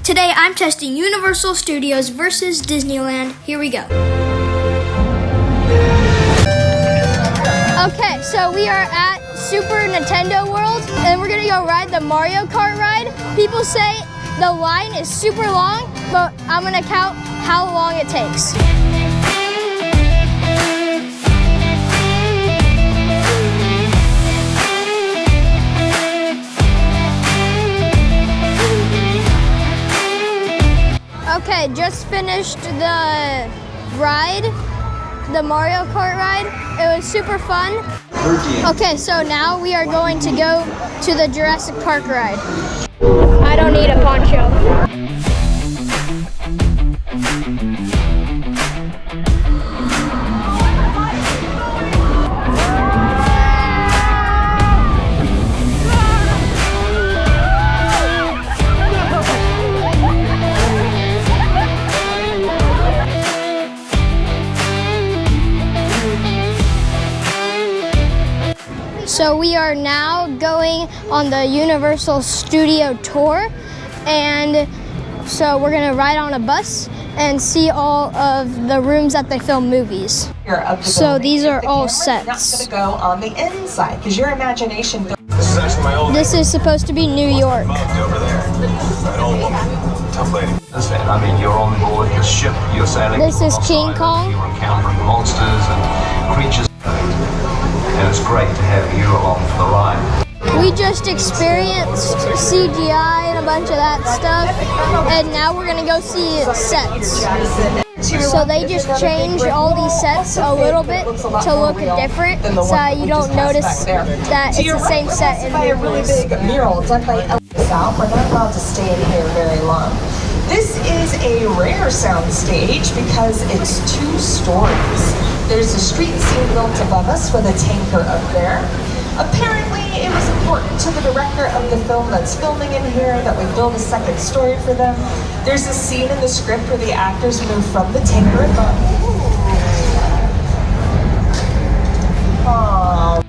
Today I'm testing Universal Studios versus Disneyland. Here we go. Okay, so we are at Super Nintendo World and we're gonna go ride the Mario Kart ride. People say the line is super long, but I'm gonna count how long it takes. Okay, just finished the ride, the Mario Kart ride. It was super fun. Okay, so now we are going to go to the Jurassic Park ride. I don't need a poncho. So we are now going on the Universal Studio tour, and so we're gonna ride on a bus and see all of the rooms that they film movies. So these are all sets. Not gonna go on the inside because your imagination. This is actually my old. This is supposed to be New York. Over there, an old woman, tough lady. I mean, you're on board the ship. You're sailing. This is King Kong. You're encountering monsters and creatures. And it's great to have you along for the ride. We just experienced CGI and a bunch of that stuff, and now we're gonna go see sets. So they just changed all these sets a little bit to look different, so you don't notice that it's the same set in a really big mural done by South. We're not allowed to stay in here very long. This is a rare sound stage because it's 2 stories. There's a street scene built above us with a tanker up there. Apparently, it was important to the director of the film that's filming in here that we build a second story for them. There's a scene in the script where the actors move from the tanker above. Aww.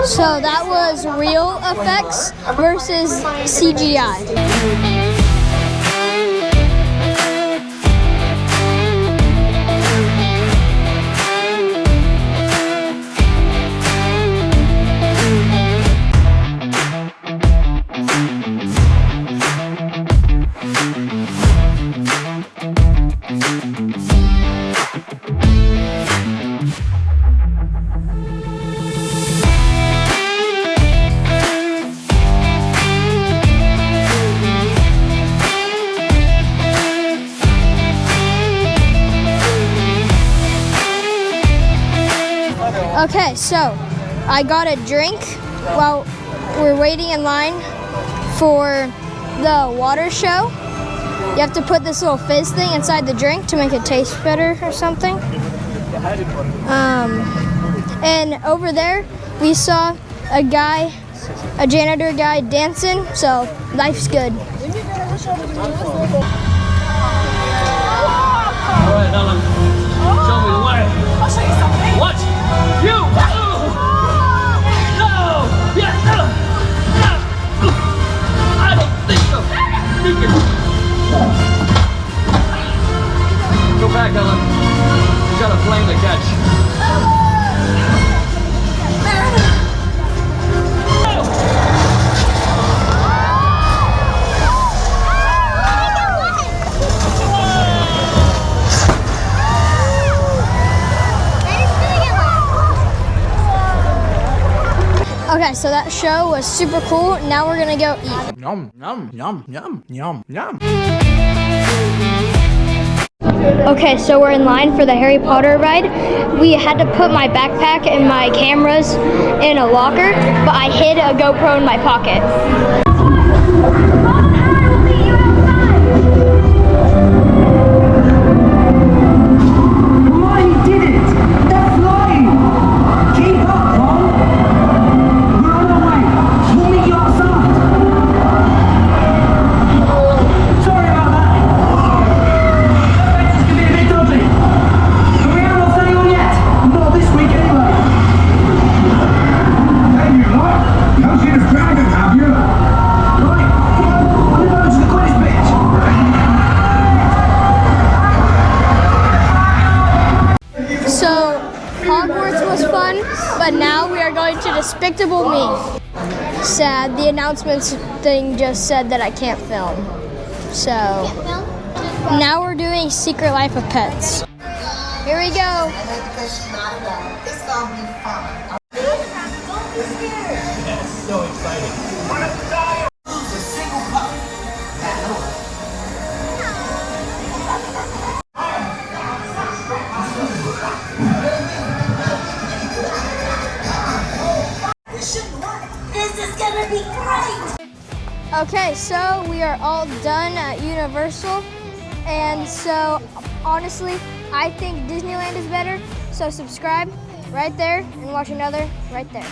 So that was real effects versus CGI. Okay, so I got a drink while we're waiting in line for the water show. You have to put this little fizz thing inside the drink to make it taste better or something. And over there we saw a janitor guy dancing, so life's good. All right, Ellen, show me the way. I'll show you something. What? You! No! Yeah, no! I don't think so. back, Ellen. You got a plane to catch. Okay, so that show was super cool. Now we're gonna go eat. Yum, yum, yum, yum, yum, yum. Okay, so we're in line for the Harry Potter ride. We had to put my backpack and my cameras in a locker, but I hid a GoPro in my pocket. So Hogwarts was fun, but now we are going to Despicable Me. Sad, the announcements thing just said that I can't film. So now we're doing Secret Life of Pets. Here we go. So exciting. This is gonna be great! Okay, so we are all done at Universal, and so honestly, I think Disneyland is better, so subscribe right there and watch another right there.